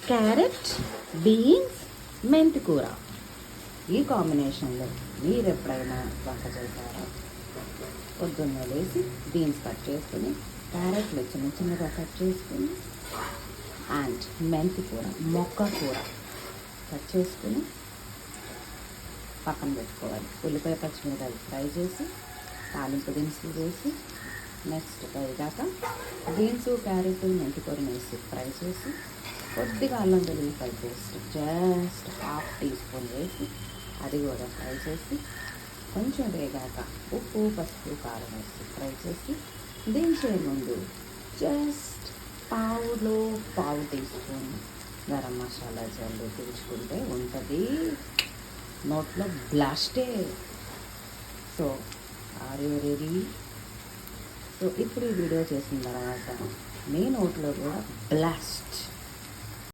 Carrot, beans, మెంతి కూర. ఈ కాంబినేషన్లో మీరు ఎప్పుడైనా వంట చేశారా? పొద్దున్న లేసి బీన్స్ కట్ చేసుకుని, క్యారెట్లు చిన్న చిన్నగా కట్ చేసుకుని, అండ్ మెంతి కూర, మొక్క కూర కట్ చేసుకుని పక్కన పెట్టుకోవాలి. ఉల్లిపాయ పచ్చిమిరపకాయలు ఫ్రై చేసి, తాలింపు దినుసులు వేసి, నెక్స్ట్ వేగాక బీన్స్, క్యారెట్, మెంతి కూర వేసి ఫ్రై చేసి, కొద్దిగా అల్లం వెల్లుల్లిపాయ పేస్ట్ జస్ట్ 1/2 టీ స్పూన్ వేసి అది కూడా ఫ్రై చేసి, కొంచెం వేగాక ఉప్పు, పసుపు, కారం వేసి ఫ్రై చేసి, దించే ముందు జస్ట్ పావు టీ స్పూన్ గరం మసాలా జల్లు దించుకుంటే ఉంటుంది నోట్లో బ్లాస్టే. So are you ready? So ఇప్పుడు ఈ వీడియో చేసిన తర్వాత మీ నోట్లో కూడా బ్లాస్ట్.